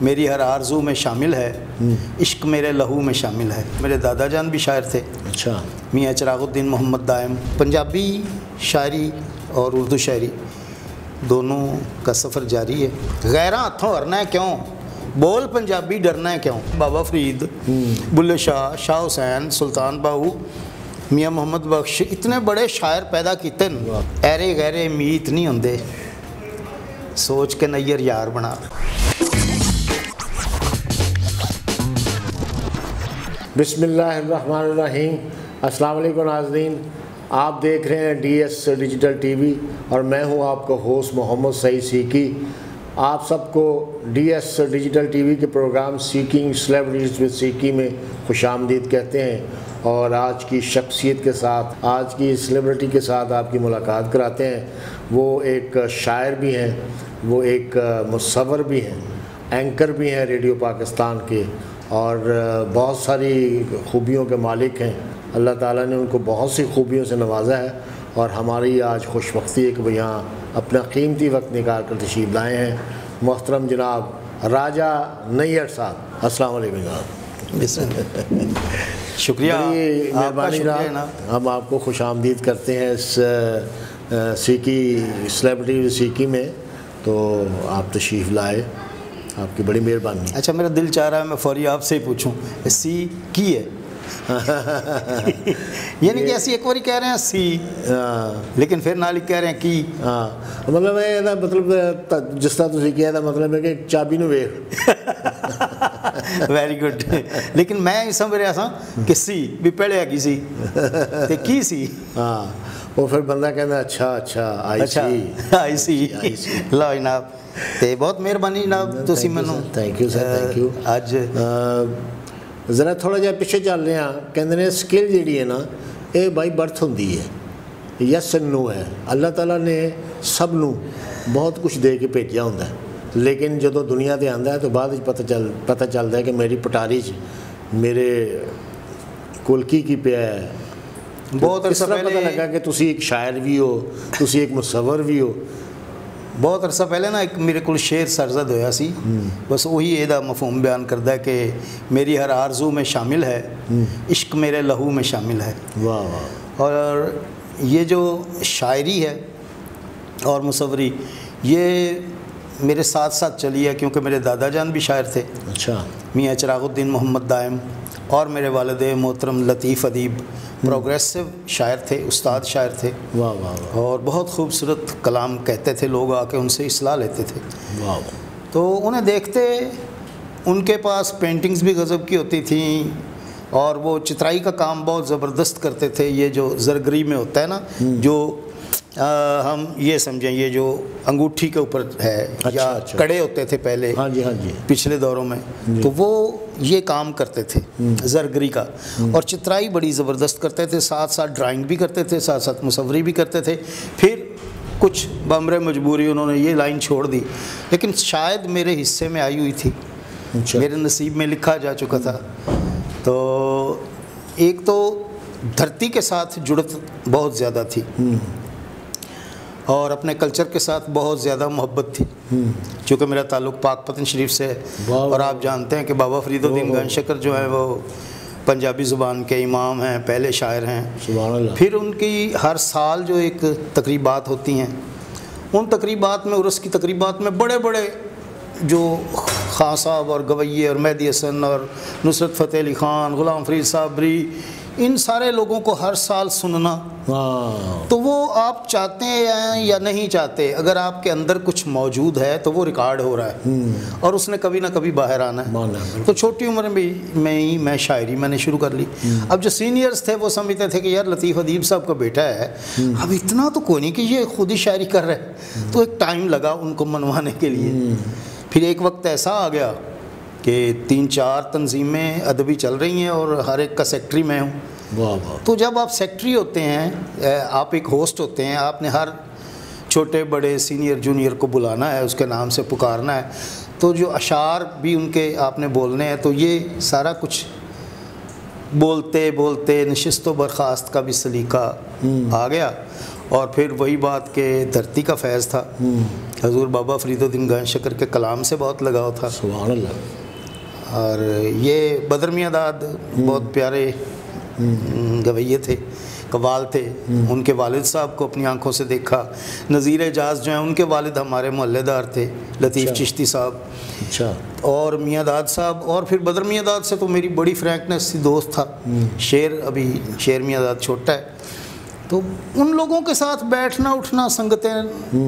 میری ہر آرزو میں شامل ہے، عشق میرے لہو میں شامل ہے۔ میرے دادا جان بھی شاعر تھے، اچھا، میاں چراغ الدین محمد دائم۔ پنجابی شاعری اور اردو شاعری دونوں کا سفر جاری ہے۔ غیراں ہتھوں ہرنا ہے کیوں، بول پنجابی ڈرنا ہے کیوں۔ بابا فرید، بلے شاہ، شاہ حسین، سلطان باہو، میاں محمد بخش، اتنے بڑے شاعر پیدا کیتے ہیں۔ ایرے غیرے میت نہیں ہوندے، سوچ کے نیر یار بنا۔ بسم اللہ الرحمن الرحیم۔ السلام علیکم ناظرین، آپ دیکھ رہے ہیں D S digital T V اور میں ہوں آپ کا ہوسٹ محمد سعید سیکی۔ آپ سب کو D S digital T V کے programme seeking celebrities with Siki میں خوش آمدید کہتے ہیں، اور آج کی شخصیت کے ساتھ، آج کی سیلیبریٹی کے ساتھ آپ کی ملاقات کراتے ہیں۔ وہ ایک شاعر بھی ہیں، وہ ایک مصور بھی ہیں، اینکر بھی ہیں ریڈیو پاکستان کے، اور بہت ساری خوبیوں کے مالک ہیں۔ اللہ تعالیٰ نے ان کو بہت سی خوبیوں سے نوازا ہے، اور ہماری آج خوش بختی ہے کہ وہ یہاں اپنا قیمتی وقت نکال کر تشریف لائے ہیں۔ محترم جناب راجہ نیر صاحب، السلام علیکم جناب۔ شکریہ، بڑی مہربانی جناب، ہم آپ کو خوش آمدید کرتے ہیں اس سیکی سیلیبریٹی سیکی میں، تو آپ تشریف لائے، آپ کی بڑی مہربانی۔ اچھا، میرا دل چاہ رہا ہے میں فوری آپ سے ہی پوچھوں، سی کی ہے؟ یعنی کہ ایسی ایک باری کہہ رہے ہیں سی، لیکن پھر نال کہہ رہے ہیں کی۔ ہاں، مطلب یہ مطلب جس طرح تسی کہا مطلب ہے کہ چابی نو ویکھ۔ ویری گڈ، لیکن میں یہ سمجھ رہا تھا کہ سی بھی پہلے ہے سی تے کی سی۔ ہاں، وہ پھر بندہ کہنا اچھا آئی سی۔ لو جناب، تے بہت مہربانی جناب، تسی مینوں thank you sir, thank you. اج ذرا تھوڑا جہا پیچھے چل رہے ہیں، کہتے ہیں سکل جیڑی ہے نا، یہ بائی برتھ ہوندی ہے، یس اینڈ نو ہے۔ اللہ تعالیٰ نے سب نو بہت کچھ دے کے بھیجا ہوں، لیکن جدو دنیا تے آندا ہے تو بعد پتہ چلتا ہے کہ میری پٹاری میرے کول کی پیا ہے۔ بہت عرصہ پہلے پتہ لگا کہ تسی ایک شاعر بھی ہو، تسی ایک مصور بھی ہو۔ بہت عرصہ پہلے نا ایک میرے کو شعر سرزد ہویا سی، بس وہی یہ مفہوم بیان کرتا ہے کہ میری ہر آرزو میں شامل ہے، عشق میرے لہو میں شامل ہے۔ واہ واہ۔ اور یہ جو شاعری ہے اور مصوری، یہ میرے ساتھ ساتھ چلی ہے، کیونکہ میرے دادا جان بھی شاعر تھے، اچھا، میاں چراغ الدین محمد دائم، اور میرے والد محترم لطیف ادیب پروگریسو شاعر تھے، استاد شاعر تھے۔ واہ واہ واہ۔ اور بہت خوبصورت کلام کہتے تھے، لوگ آ کے ان سے اصلاح لیتے تھے۔ واہ۔ تو انہیں دیکھتے، ان کے پاس پینٹنگز بھی غضب کی ہوتی تھیں، اور وہ چترائی کا کام بہت زبردست کرتے تھے۔ یہ جو زرگری میں ہوتا ہے نا، جو ہم یہ سمجھیں یہ جو انگوٹھی کے اوپر ہے، یا کڑے ہوتے تھے پہلے، ہاں جی ہاں جی، پچھلے دوروں میں، تو وہ یہ کام کرتے تھے زرگری کا، اور چترائی بڑی زبردست کرتے تھے، ساتھ ساتھ ڈرائنگ بھی کرتے تھے، ساتھ ساتھ مصوری بھی کرتے تھے۔ پھر کچھ بامر مجبوری انہوں نے یہ لائن چھوڑ دی، لیکن شاید میرے حصے میں آئی ہوئی تھی، میرے نصیب میں لکھا جا چکا تھا۔ تو ایک تو دھرتی کے ساتھ جڑت بہت زیادہ تھی، اور اپنے کلچر کے ساتھ بہت زیادہ محبت تھی، چونکہ میرا تعلق پاک پتن شریف سے ہے، اور آپ جانتے ہیں کہ بابا فرید الدین گنج شکر جو ہیں وہ پنجابی زبان کے امام ہیں، پہلے شاعر ہیں۔ سبحان اللہ۔ پھر ان کی ہر سال جو ایک تقریبات ہوتی ہیں، ان تقریبات میں، عرس کی تقریبات میں، بڑے بڑے جو خان صاحب اور گویے اور مہدی حسن اور نصرت فتح علی خان، غلام فرید صابری، ان سارے لوگوں کو ہر سال سننا، تو وہ آپ چاہتے ہیں یا نہیں چاہتے، اگر آپ کے اندر کچھ موجود ہے تو وہ ریکارڈ ہو رہا ہے، اور اس نے کبھی نہ کبھی باہر آنا ہے۔ تو چھوٹی عمر میں شاعری میں نے شروع کر لی۔ اب جو سینئرز تھے وہ سمجھتے تھے کہ یار لطیف ادیب صاحب کا بیٹا ہے، اب اتنا تو کوئی نہیں کہ یہ خود ہی شاعری کر رہا ہے، تو ایک ٹائم لگا ان کو منوانے کے لیے۔ پھر ایک وقت ایسا آ گیا کہ 3-4 تنظیمیں ادبی چل رہی ہیں، اور ہر ایک کا سیکٹری میں ہوں۔ تو جب آپ سیکٹری ہوتے ہیں، آپ ایک ہوسٹ ہوتے ہیں، آپ نے ہر چھوٹے بڑے سینئر جونیئر کو بلانا ہے، اس کے نام سے پکارنا ہے، تو جو اشعار بھی ان کے آپ نے بولنے ہیں، تو یہ سارا کچھ بولتے بولتے نشست و برخاست کا بھی سلیقہ آ گیا، اور پھر وہی بات کہ دھرتی کا فیض تھا، حضور بابا فرید الدین گنج شکر کے کلام سے بہت لگاؤ تھا. سبحان اللہ. اور یہ بدر میاں داد بہت پیارے گویے تھے, قوال تھے. ان کے والد صاحب کو اپنی آنکھوں سے دیکھا. نذیر اعجاز جو ہیں ان کے والد ہمارے محلے دار تھے, لطیف چشتی صاحب. اچھا. اور میاں داد صاحب, اور پھر بدر میاں داد سے تو میری بڑی فرینکنیس سی دوست تھا. ابھی شیر میاں داد چھوٹا ہے, تو ان لوگوں کے ساتھ بیٹھنا اٹھنا سنگتیں,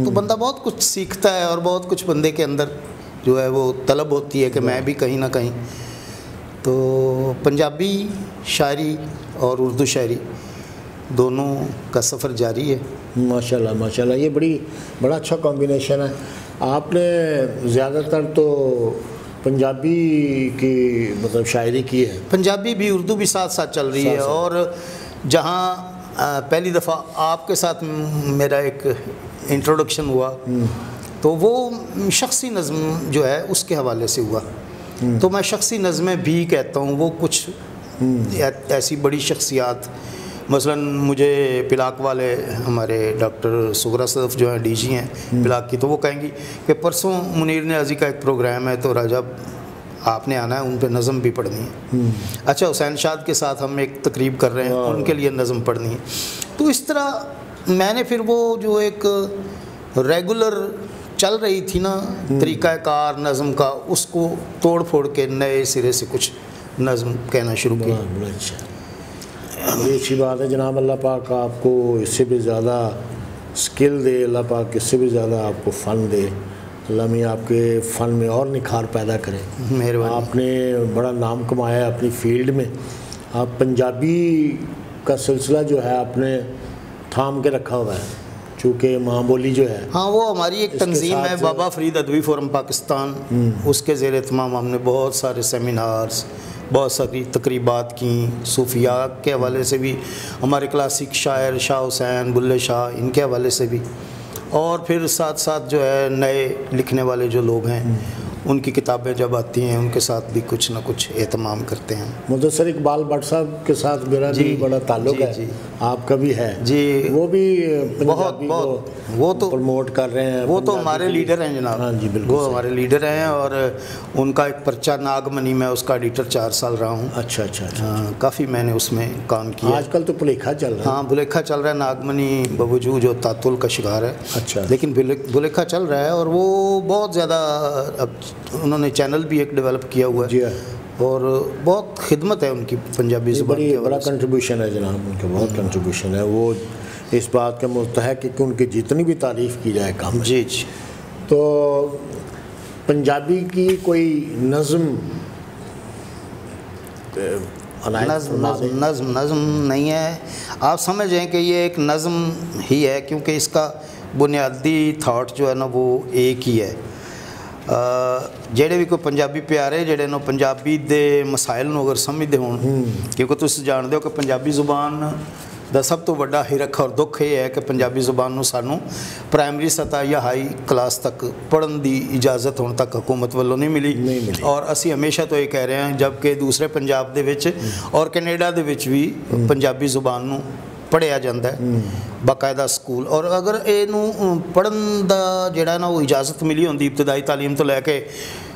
تو بندہ بہت کچھ سیکھتا ہے, اور بہت کچھ بندے کے اندر جو ہے وہ طلب ہوتی ہے کہ میں بھی کہیں نہ کہیں. تو پنجابی شاعری اور اردو شاعری دونوں کا سفر جاری ہے. ماشاءاللہ ماشاءاللہ, یہ بڑا اچھا کمبینیشن ہے. آپ نے زیادہ تر تو پنجابی کی مطلب شاعری کی ہے. پنجابی بھی اردو بھی ساتھ ساتھ چل رہی ہے. اور جہاں پہلی دفعہ آپ کے ساتھ میرا ایک انٹروڈکشن ہوا تو وہ شخصی نظم جو ہے اس کے حوالے سے ہوا. تو میں شخصی نظمیں بھی کہتا ہوں. وہ کچھ ایسی بڑی شخصیات, مثلا مجھے پلاک والے ہمارے ڈاکٹر سغرا صدف جو ہیں ڈی جی ہیں پلاک کی, تو وہ کہیں گی کہ پرسوں منیر نیازی کا ایک پروگرام ہے تو راجہ آپ نے آنا ہے, ان پہ نظم بھی پڑھنی ہے. اچھا, حسین شاد کے ساتھ ہم ایک تقریب کر رہے ہیں, ان کے لیے نظم پڑھنی ہے. تو اس طرح میں نے پھر وہ جو ایک ریگولر چل رہی تھی نا طریقہ کار نظم کا, اس کو توڑ پھوڑ کے نئے سرے سے کچھ نظم کہنا شروع کیا. بڑی اچھی بات ہے جناب. اللہ پاک آپ کو اس سے بھی زیادہ سکل دے, اللہ پاک اس سے بھی زیادہ آپ کو فن دے. اللہ میاں آپ کے فن میں اور نکھار پیدا کرے. مہربانی. آپ نے بڑا نام کمایا ہے اپنی فیلڈ میں. آپ پنجابی کا سلسلہ جو ہے آپ نے تھام کے رکھا ہوا ہے, چونکہ ماں بولی جو ہے. ہاں, وہ ہماری ایک تنظیم ہے بابا فرید ادبی فورم پاکستان. اس کے زیر اہتمام ہم نے بہت سارے سیمینارز, بہت ساری تقریبات کیں. صوفیاء کے حوالے سے بھی, ہمارے کلاسک شاعر شاہ حسین, بلے شاہ, ان کے حوالے سے بھی, اور پھر ساتھ ساتھ جو ہے نئے لکھنے والے جو لوگ ہیں ان کی کتابیں جب آتی ہیں ان کے ساتھ بھی کچھ نہ کچھ اہتمام کرتے ہیں. مدثر اقبال بٹ صاحب کے ساتھ میرا بھی بڑا تعلق ہے. آپ کا بھی ہے جی. وہ بھی بہت وہ تو پروموٹ کر رہے ہیں. وہ تو ہمارے لیڈر ہیں جناب. ہاں جی بالکل, وہ ہمارے لیڈر ہیں. اور ان کا ایک پرچہ ناگمنی, میں اس کا ایڈیٹر 4 سال رہا ہوں. اچھا اچھا اچھا. کافی میں نے اس میں کام کیا. آج کل تو بلیکھا چل رہا ہے. ہاں, بلیکھا چل رہا ہے. ناگمنی بوجود جو تعطل کا شکار ہے. اچھا. لیکن بلیکھا چل رہا ہے, اور وہ بہت زیادہ, اب انہوں نے چینل بھی ایک ڈیولپ کیا ہوا ہے. جی, اور بہت خدمت ہے ان کی پنجابی زبان کی. بڑا کنٹریبیوشن ہے جناب ان کا, بہت کنٹریبیوشن ہے. وہ اس بات کا مستحق ہے کہ ان کی جتنی بھی تعریف کی جائے کم. جی جی. تو پنجابی کی کوئی نظم نظم نہیں ہے. آپ سمجھیں کہ یہ ایک نظم ہی ہے, کیونکہ اس کا بنیادی تھاٹ جو ہے نا وہ ایک ہی ہے. جڑے بھی کوئی پنجابی پیارے جڑے نو پنجابی دے مسائل نو اگر سمجھتے ہون, کیونکہ تسی جانتے ہو کہ پنجابی زبان دا سب تو بڑا ہرکھ اور دکھ یہ ہے کہ پنجابی زبان نو سانو پرائمری سطح یا ہائی کلاس تک پڑھن دی اجازت ہون تک حکومت والوں نہیں ملی. اور اسی ہمیشہ تو یہ کہہ رہے ہیں, جبکہ دوسرے پنجاب دے وچ اور کینیڈا دے وچ بھی پنجابی زبان نو پڑھیا جاتا ہے باقاعدہ سکول. اور اگر یہ پڑھن دا جڑا نا وہ اجازت ملی ہوندی ابتدائی تعلیم تو لے کے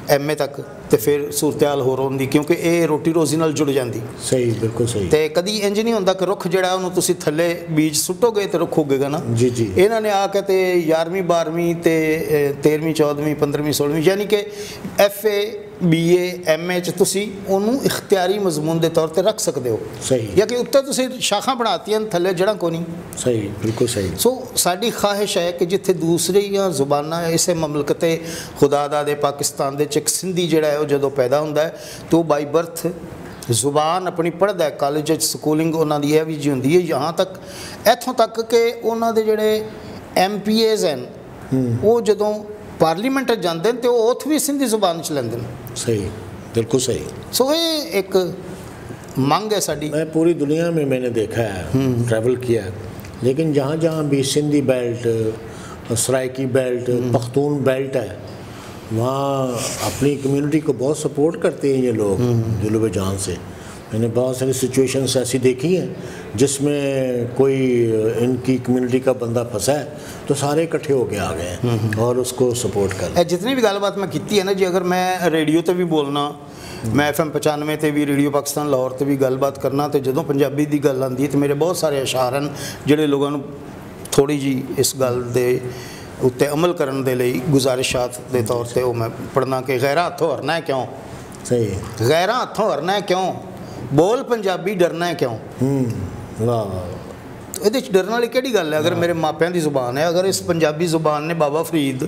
ایم اے تک, تو پھر صورتحال ہو رہی, کیونکہ یہ روٹی روزی نال جڑ جاندی. صحیح, بالکل صحیح. تے کدی انج نہیں ہوتا کہ رخ جڑا انہوں تسی تھلے بیج سٹو گے تو رخ ہوگے گا نا. جی جی. انہوں نے آ کے تے 11ویں 12ویں تے 13ویں 14ویں 15ویں 16ویں یعنی کہ F A B A M A تسی انہوں اختیاری مضمون دے طور تے رکھ سکتے ہو. صحیح. یا کہ اتنے تسی شاخاں بناتی ہیں تھلے جڑاں کو نہیں. صحیح, بالکل صحیح. سو ساری خواہش ہے کہ جتھے دوسری زباناں اسے مملکت خدا دا دے پاکستان دے چک سندھی جڑا ہے وہ جدو پیدا ہوتا ہے تو بائی برتھ زبان اپنی پڑھتا ہے. کالج سکولنگ انہوں دی یہ بھی جی ہوندی ہے, یہاں تک ایتھوں تک کہ انہوں دے جڑے ایم پی ایز ہیں وہ جدوں پارلیمنٹ جاندے ہیں تو وہ اوتھ بھی سندھی زبان چ لیندے ہیں. صحیح, بالکل صحیح. سو یہ ایک مانگ ہے ساری. میں پوری دنیا میں نے دیکھا ہے, ٹریول کیا ہے, لیکن جہاں جہاں بھی Sindhi belt, Saraiki belt, Pakhtun belt ہے, وہاں اپنی کمیونٹی کو بہت سپورٹ کرتے ہیں یہ لوگ دل و جان سے. میں نے بہت ساری سچویشنس ایسی دیکھی ہیں جس میں کوئی ان کی کمیونٹی کا بندہ پھنسا ہے تو سارے اکٹھے ہو کے آ گئے ہیں اور اس کو سپورٹ کر رہے ہیں. جتنی بھی گل بات میں کیتی ہے نا جی, اگر میں ریڈیو تے بھی بولنا, میں FM 95 تے بھی ریڈیو پاکستان لاہور تے بھی گل بات کرنا, تو جدوں پنجابی دی گل آندی تو میرے بہت سارے اشعار ہیں جڑے لوگوں نوں تھوڑی جی اس گل دے اتنے عمل کرن دے لئی گزارشات دے طور تے وہ میں پڑھنا کہ غیراں ہتھوں ہرنا ہے کیوں, صحیح, غیراں ہتھوں ہرنا ہے کیوں, بول پنجابی ڈرنا ہے کیوں. واہ تو یہ ڈرنے والی کہڑی گل ہے؟ اگر میرے ماپیاں دی زبان ہے, اگر اس پنجابی زبان نے بابا فرید,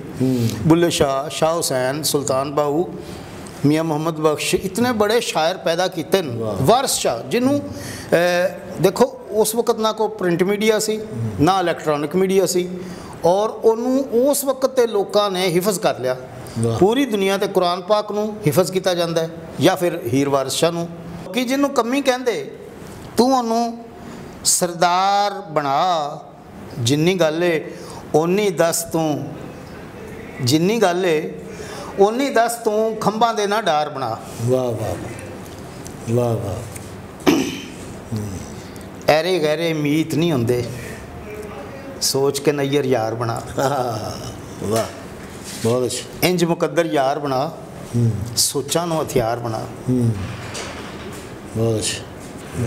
بلے شاہ, شاہ حسین, سلطان باہو, میاں محمد بخش, اتنے بڑے شاعر پیدا کیتے ہیں, وارث شاہ, جنہوں دیکھو اس وقت نہ کوئی پرنٹ میڈیا سی نہ الیکٹرانک میڈیا سی, اور انہوں اس وقت تے لوکاں نے حفظ کر لیا. پوری دنیا تے قرآن پاک نوں حفظ کیتا جاندہ ہے, یا پھر ہیر وارث شاہ نوں, کہ جنہوں کمی کہندے تو انہوں سردار بنا, جنی گل ہے اونی دس تو, جنی گل ہے اونی دس تو, کھمباں دے نہ ڈار بنا. واہ واہ واہ واہ. ایرے غیرے میت نہیں ہوندے, سوچ کے نیر یار بنا. واہ بہت اچھا. انج مقدر یار بنا, سوچاں نو ہتھیار بنا. بہت اچھا.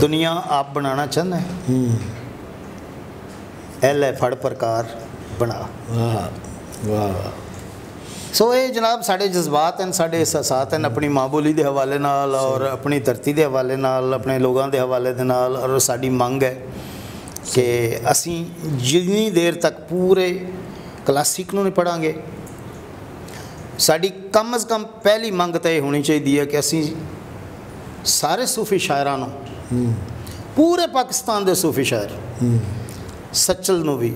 دنیا آپ بنانا چاہنا ہے, ایل ہے پھڑ پرکار بنا. واہ واہ. سو یہ جناب ساڑے جذبات ہیں, ساڑے احساسات ہیں, اپنی ماں بولی دے حوالے نال اور اپنی دھرتی دے حوالے نال, اپنے لوگاں دے حوالے دے نال, اور ساڑی منگ ہے کہ اسی جتنی دیر تک پورے کلاسک نوں نہیں پڑھاں گے, ساڑی کم از کم پہلی منگ تے ہونی چاہیے کہ اسی سارے صوفی شاعرانوں, پورے پاکستان دے صوفی شاعر, سچل نو بھی,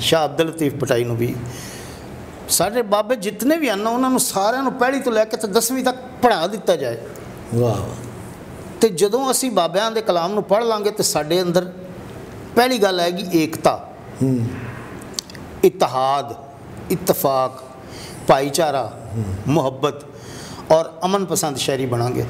شاہ عبد اللطیف پٹائی نو بھی, سارے بابے جتنے بھی ہیں انہوں نے سارے پہلی تو لے کے 10ویں تک پڑھا دیتا جائے. واہ. تو جدوں اسی بابیاں دے کلام نو پڑھ لیں گے تو ساڑے اندر پہلی گل آئے گی ایکتا, اتحاد, اتفاق, بھائی چارہ, محبت اور امن پسند شہری بنا گے.